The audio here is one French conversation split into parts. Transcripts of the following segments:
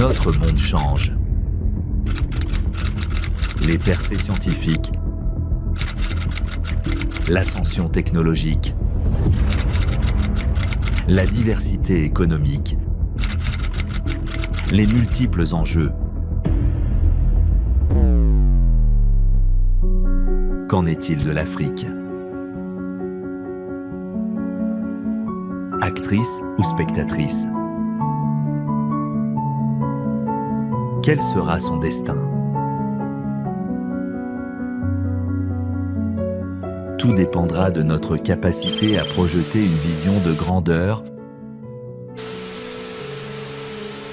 notre monde change. Les percées scientifiques, l'ascension technologique, la diversité économique, les multiples enjeux. Qu'en est-il de l'Afrique? Actrice ou spectatrice? Quel sera son destin? Tout dépendra de notre capacité à projeter une vision de grandeur,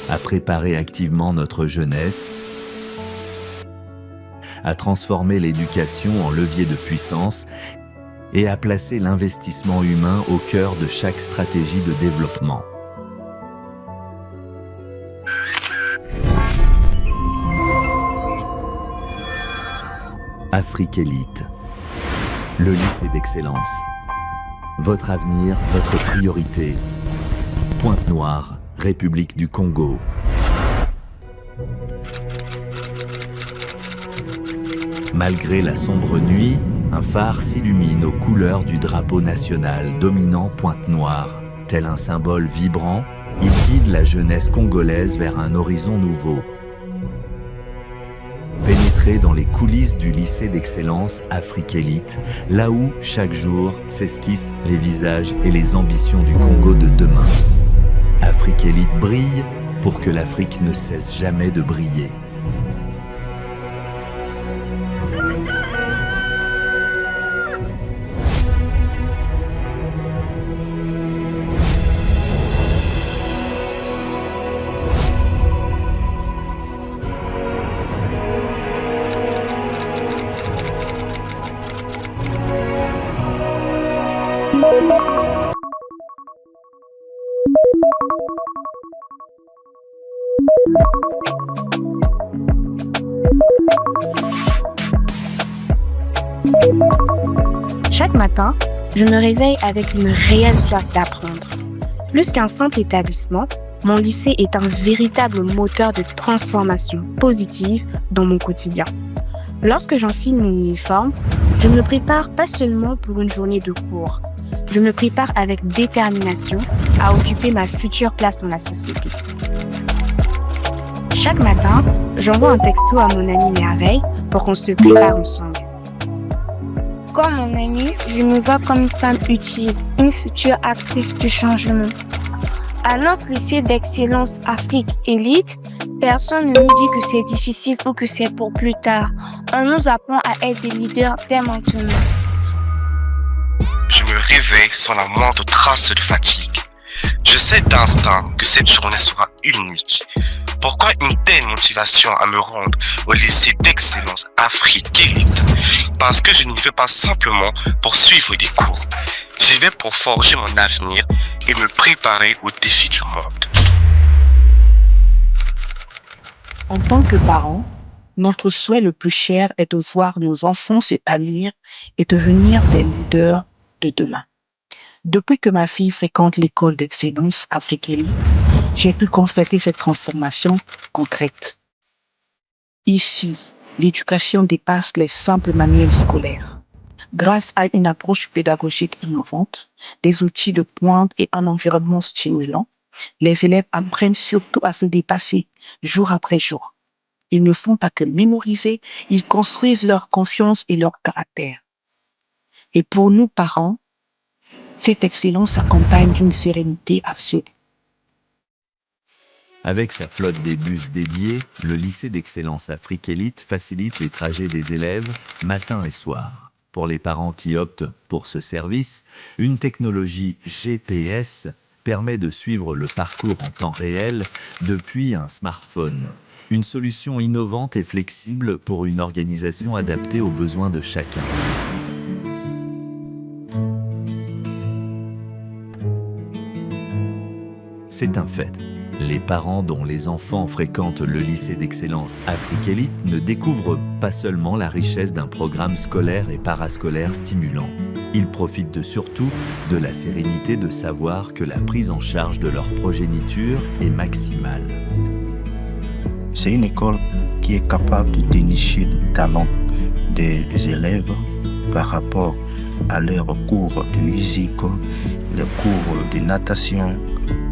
à préparer activement notre jeunesse, à transformer l'éducation en levier de puissance et à placer l'investissement humain au cœur de chaque stratégie de développement. Afrique Élite, le lycée d'excellence. Votre avenir, votre priorité. Pointe-Noire, République du Congo. Malgré la sombre nuit, un phare s'illumine aux couleurs du drapeau national dominant Pointe-Noire. Tel un symbole vibrant, il guide la jeunesse congolaise vers un horizon nouveau. Pénétrez dans les coulisses du lycée d'excellence Afrique Élite, là où, chaque jour, s'esquissent les visages et les ambitions du Congo de demain. Afrique Élite brille pour que l'Afrique ne cesse jamais de briller. Chaque matin, je me réveille avec une réelle soif d'apprendre. Plus qu'un simple établissement, mon lycée est un véritable moteur de transformation positive dans mon quotidien. Lorsque j'enfile mon uniforme, je me prépare pas seulement pour une journée de cours. Je me prépare avec détermination à occuper ma future place dans la société. Chaque matin, j'envoie un texto à mon ami Merveille pour qu'on se prépare ensemble. Comme mon amie, je me vois comme une femme utile, une future actrice du changement. À notre lycée d'excellence Afrique Élite, personne ne nous dit que c'est difficile ou que c'est pour plus tard. On nous apprend à être des leaders dès maintenant. Je me réveille sans la moindre trace de fatigue. Je sais d'instinct que cette journée sera unique. Pourquoi une telle motivation à me rendre au lycée d'excellence Afrique Élite? Parce que je n'y vais pas simplement pour suivre des cours. J'y vais pour forger mon avenir et me préparer aux défis du monde. En tant que parents, notre souhait le plus cher est de voir nos enfants s'épanouir et devenir des leaders de demain. Depuis que ma fille fréquente l'école d'excellence Afrique Élite, j'ai pu constater cette transformation concrète. Ici, l'éducation dépasse les simples manuels scolaires. Grâce à une approche pédagogique innovante, des outils de pointe et un environnement stimulant, les élèves apprennent surtout à se dépasser jour après jour. Ils ne font pas que mémoriser, ils construisent leur confiance et leur caractère. Et pour nous parents, cette excellence s'accompagne d'une sérénité absolue. Avec sa flotte des bus dédiés, le lycée d'excellence Afrique Élite facilite les trajets des élèves matin et soir. Pour les parents qui optent pour ce service, une technologie GPS permet de suivre le parcours en temps réel depuis un smartphone. Une solution innovante et flexible pour une organisation adaptée aux besoins de chacun. C'est un fait. Les parents dont les enfants fréquentent le lycée d'excellence Afrique Élite ne découvrent pas seulement la richesse d'un programme scolaire et parascolaire stimulant. Ils profitent surtout de la sérénité de savoir que la prise en charge de leur progéniture est maximale. C'est une école qui est capable de dénicher le talent des élèves par rapport à leurs cours de musique, les cours de natation.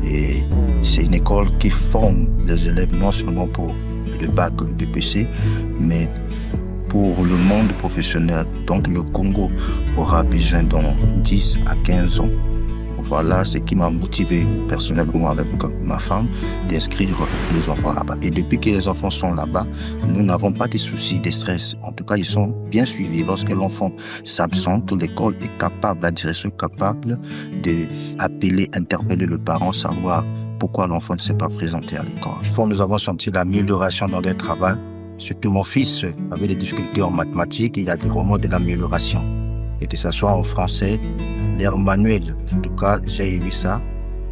Et c'est une école qui forme les élèves non seulement pour le bac, le BPC, mais pour le monde professionnel. Donc le Congo aura besoin dans 10 à 15 ans. Voilà ce qui m'a motivé personnellement avec ma femme d'inscrire les enfants là-bas. Et depuis que les enfants sont là-bas, nous n'avons pas de soucis, de stress. En tout cas, ils sont bien suivis. Lorsque l'enfant s'absente, l'école est capable, la direction est capable d'appeler, interpeller le parent, savoir pourquoi l'enfant ne s'est pas présenté à l'école. Nous avons senti l'amélioration dans le travail. Surtout mon fils avait des difficultés en mathématiques, il y a vraiment de l'amélioration. Et que ce soit en français, l'air manuel. En tout cas, j'ai aimé ça.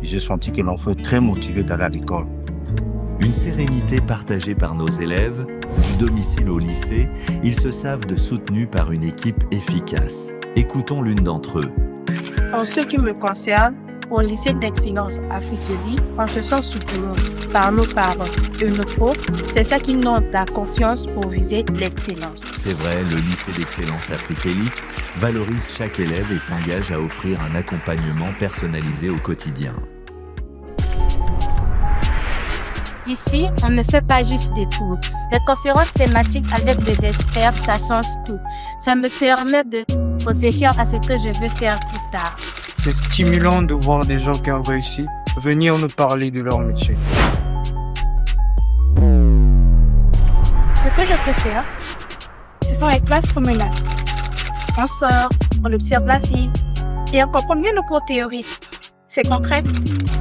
J'ai senti que l'enfant est très motivé d'aller à l'école. Une sérénité partagée par nos élèves, du domicile au lycée, ils se savent soutenus par une équipe efficace. Écoutons l'une d'entre eux. En ce qui me concerne, au lycée d'excellence Afrique Élite, on se sent soutenu par nos parents et nos profs. C'est ça qui nous donne la confiance pour viser l'excellence. C'est vrai, le lycée d'excellence Afrique Élite valorise chaque élève et s'engage à offrir un accompagnement personnalisé au quotidien. Ici, on ne fait pas juste des cours. Les conférences thématiques avec des experts, ça change tout. Ça me permet de réfléchir à ce que je veux faire plus tard. C'est stimulant de voir des gens qui ont réussi venir nous parler de leur métier. Ce que je préfère, ce sont les classes promenades. On sort, on observe la vie et on comprend mieux nos cours théoriques. C'est concret.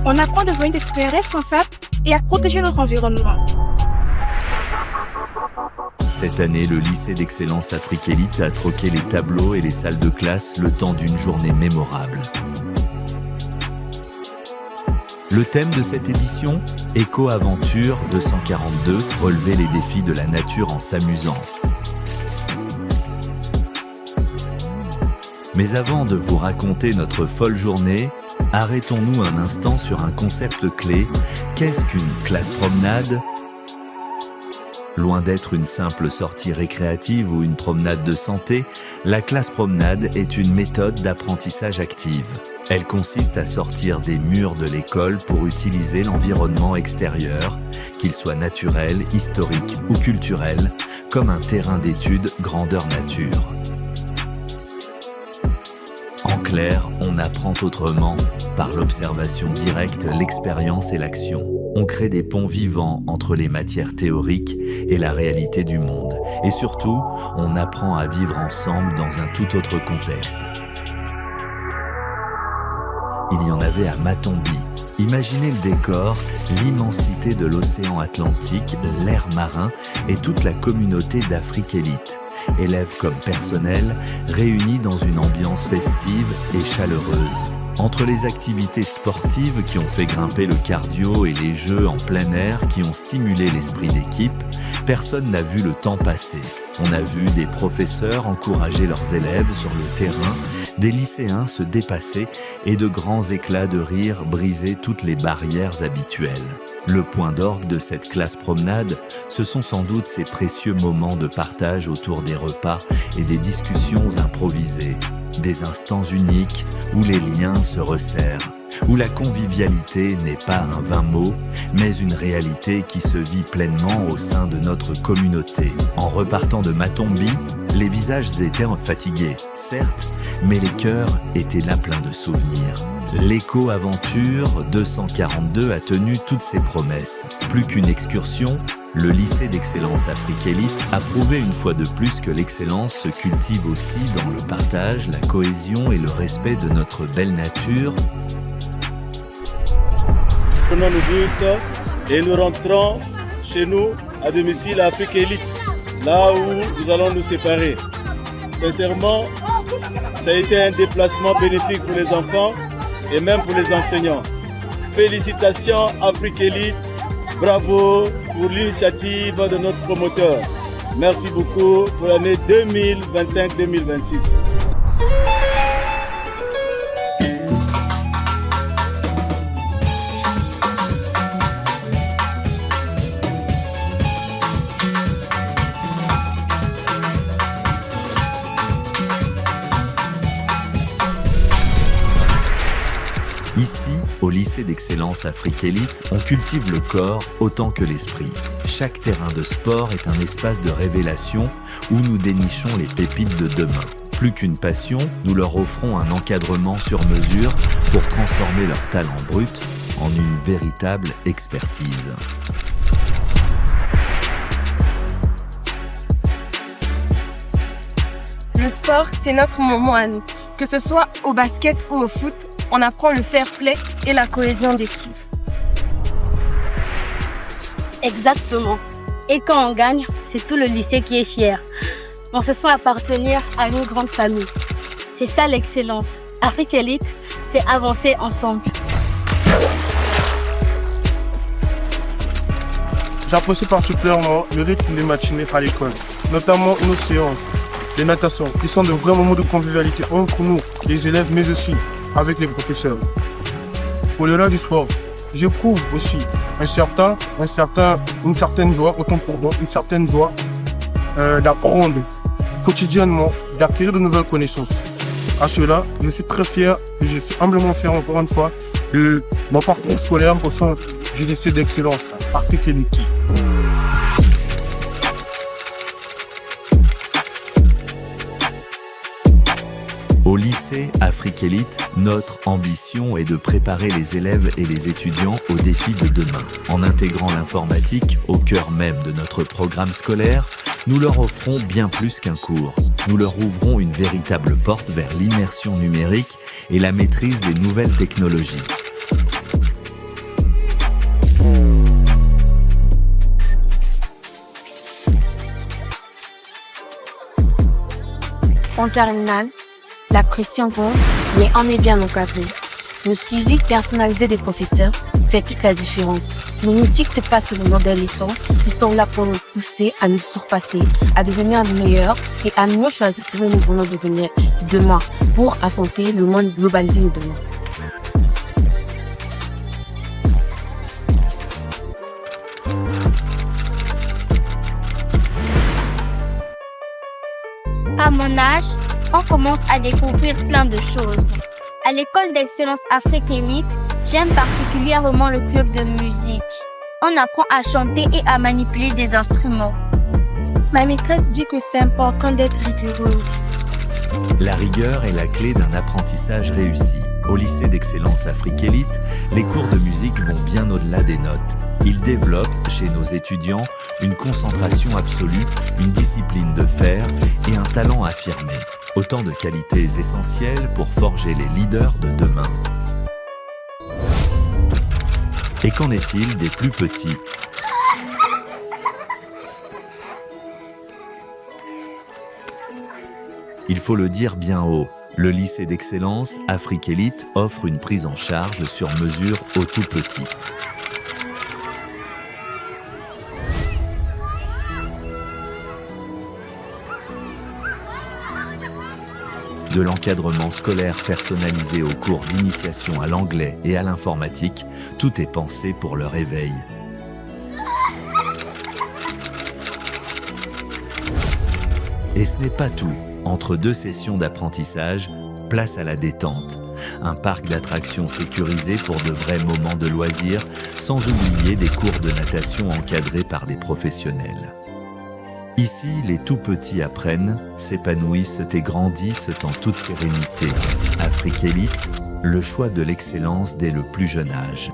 On apprend à devenir des citoyens responsables et à protéger notre environnement. Cette année, le lycée d'excellence Afrique Élite a troqué les tableaux et les salles de classe le temps d'une journée mémorable. Le thème de cette édition, Éco-aventure 242, relever les défis de la nature en s'amusant. Mais avant de vous raconter notre folle journée, arrêtons-nous un instant sur un concept clé. Qu'est-ce qu'une classe promenade ? Loin d'être une simple sortie récréative ou une promenade de santé, la classe promenade est une méthode d'apprentissage active. Elle consiste à sortir des murs de l'école pour utiliser l'environnement extérieur, qu'il soit naturel, historique ou culturel, comme un terrain d'étude grandeur nature. En clair, on apprend autrement, par l'observation directe, l'expérience et l'action. On crée des ponts vivants entre les matières théoriques et la réalité du monde. Et surtout, on apprend à vivre ensemble dans un tout autre contexte. Il y en avait à Matombi. Imaginez le décor, l'immensité de l'océan Atlantique, l'air marin et toute la communauté d'Afrique Élite. Élèves comme personnel, réunis dans une ambiance festive et chaleureuse. Entre les activités sportives qui ont fait grimper le cardio et les jeux en plein air qui ont stimulé l'esprit d'équipe, personne n'a vu le temps passer. On a vu des professeurs encourager leurs élèves sur le terrain, des lycéens se dépasser et de grands éclats de rire briser toutes les barrières habituelles. Le point d'orgue de cette classe promenade, ce sont sans doute ces précieux moments de partage autour des repas et des discussions improvisées. Des instants uniques où les liens se resserrent, où la convivialité n'est pas un vain mot, mais une réalité qui se vit pleinement au sein de notre communauté. En repartant de Matombi, les visages étaient fatigués, certes, mais les cœurs étaient là pleins de souvenirs. L'éco-aventure 242 a tenu toutes ses promesses. Plus qu'une excursion, le lycée d'excellence Afrique Élite a prouvé une fois de plus que l'excellence se cultive aussi dans le partage, la cohésion et le respect de notre belle nature. Prenons le bus et nous rentrons chez nous à domicile à Afrique Élite, là où nous allons nous séparer. Sincèrement, ça a été un déplacement bénéfique pour les enfants et même pour les enseignants. Félicitations Afrique Élite, bravo pour l'initiative de notre promoteur. Merci beaucoup pour l'année 2025-2026. Ici, au lycée d'excellence Afrique Élite, on cultive le corps autant que l'esprit. Chaque terrain de sport est un espace de révélation où nous dénichons les pépites de demain. Plus qu'une passion, nous leur offrons un encadrement sur mesure pour transformer leur talent brut en une véritable expertise. Le sport, c'est notre moment à nous. Que ce soit au basket ou au foot, on apprend le fair play et la cohésion d'équipe. Exactement. Et quand on gagne, c'est tout le lycée qui est fier. On se sent appartenir à une grande famille. C'est ça l'excellence. Afrique Élite, c'est avancer ensemble. J'apprécie particulièrement le rythme des matinées à l'école, notamment nos séances de natation, qui sont de vrais moments de convivialité entre nous, les élèves, mais aussi avec les professeurs. Au-delà du sport, j'éprouve aussi une certaine joie, d'apprendre quotidiennement, d'acquérir de nouvelles connaissances. À cela, je suis très fier et je suis humblement fier encore une fois de mon parcours scolaire au sein du lycée d'excellence Afrique Élite. Au lycée Afrique Élite, notre ambition est de préparer les élèves et les étudiants aux défis de demain. En intégrant l'informatique au cœur même de notre programme scolaire, nous leur offrons bien plus qu'un cours. Nous leur ouvrons une véritable porte vers l'immersion numérique et la maîtrise des nouvelles technologies. En terminale, la pression monte, mais on est bien encadré. Le suivi personnalisé des professeurs fait toute la différence. Nous ne dictent pas seulement des leçons, ils sont là pour nous pousser à nous surpasser, à devenir meilleurs et à mieux choisir ce que nous voulons devenir demain pour affronter le monde globalisé de demain. À mon âge, on commence à découvrir plein de choses. À l'école d'excellence Afrique Élite, j'aime particulièrement le club de musique. On apprend à chanter et à manipuler des instruments. Ma maîtresse dit que c'est important d'être rigoureuse. La rigueur est la clé d'un apprentissage réussi. Au lycée d'excellence Afrique Élite, les cours de musique vont bien au-delà des notes. Ils développent chez nos étudiants une concentration absolue, une discipline de fer et un talent affirmé. Autant de qualités essentielles pour forger les leaders de demain. Et qu'en est-il des plus petits ? Il faut le dire bien haut, le lycée d'excellence Afrique Élite offre une prise en charge sur mesure aux tout petits. De l'encadrement scolaire personnalisé aux cours d'initiation à l'anglais et à l'informatique, tout est pensé pour leur éveil. Et ce n'est pas tout. Entre deux sessions d'apprentissage, place à la détente. Un parc d'attractions sécurisé pour de vrais moments de loisirs, sans oublier des cours de natation encadrés par des professionnels. Ici, les tout-petits apprennent, s'épanouissent et grandissent en toute sérénité. Afrique Élite, le choix de l'excellence dès le plus jeune âge.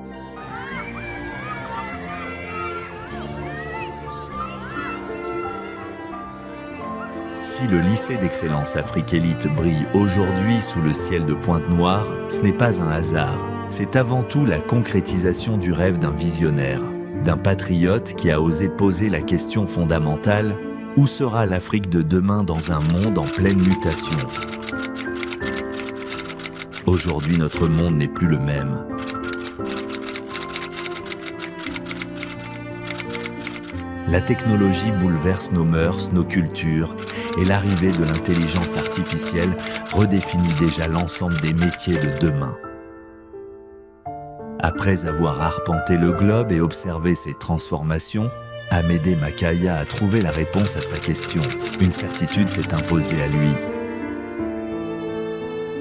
Si le lycée d'excellence Afrique Élite brille aujourd'hui sous le ciel de Pointe-Noire, ce n'est pas un hasard. C'est avant tout la concrétisation du rêve d'un visionnaire, d'un patriote qui a osé poser la question fondamentale: où sera l'Afrique de demain dans un monde en pleine mutation ? Aujourd'hui, notre monde n'est plus le même. La technologie bouleverse nos mœurs, nos cultures, et l'arrivée de l'intelligence artificielle redéfinit déjà l'ensemble des métiers de demain. Après avoir arpenté le globe et observé ses transformations, Amédée Makaya a trouvé la réponse à sa question. Une certitude s'est imposée à lui.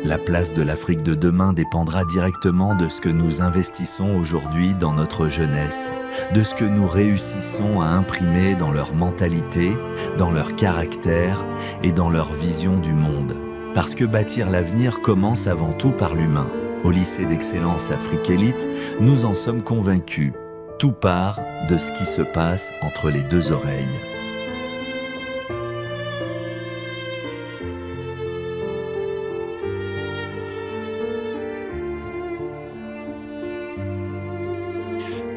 La place de l'Afrique de demain dépendra directement de ce que nous investissons aujourd'hui dans notre jeunesse, de ce que nous réussissons à imprimer dans leur mentalité, dans leur caractère et dans leur vision du monde. Parce que bâtir l'avenir commence avant tout par l'humain. Au lycée d'excellence Afrique Élite, nous en sommes convaincus. Tout part de ce qui se passe entre les deux oreilles.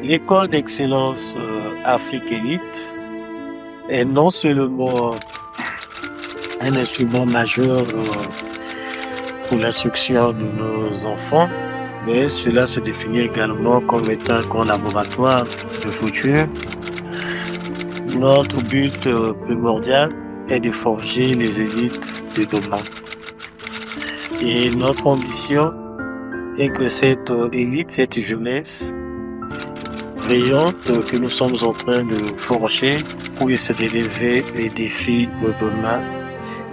L'école d'excellence Afrique Élite est non seulement un instrument majeur pour l'instruction de nos enfants, mais cela se définit également comme étant un grand laboratoire de futur. Notre but primordial est de forger les élites de demain. Et notre ambition est que cette élite, cette jeunesse brillante que nous sommes en train de forger pour essayer d'élever les défis de demain,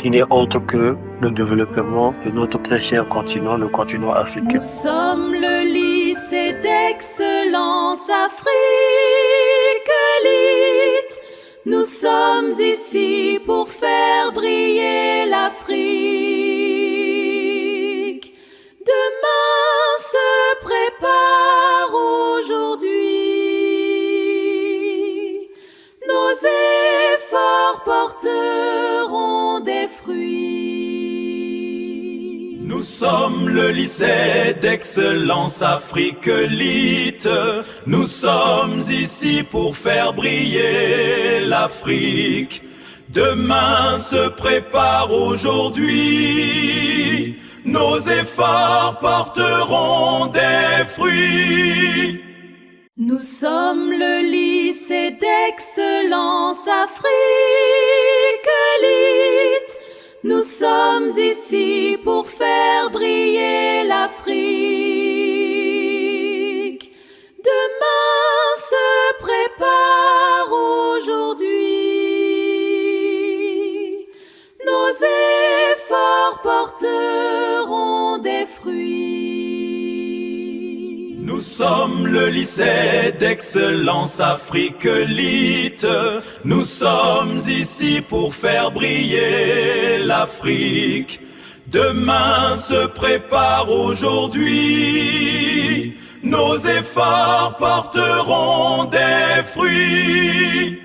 qui n'est autre que le développement de notre très cher continent, le continent africain. Nous sommes le lycée d'excellence Afrique Élite. Nous sommes ici pour faire briller l'Afrique. Demain se prépare aujourd'hui. Nos efforts porteront des fruits. Nous sommes le lycée d'excellence Afrique Élite. Nous sommes ici pour faire briller l'Afrique. Demain se prépare aujourd'hui. Nos efforts porteront des fruits. Nous sommes le lycée d'excellence Afrique Élite. Nous sommes ici pour faire briller l'Afrique. Demain se prépare aujourd'hui. Nos efforts porteront des fruits. Nous sommes le lycée d'excellence Afrique Élite. Nous sommes ici pour faire briller l'Afrique. Demain se prépare aujourd'hui. Nos efforts porteront des fruits.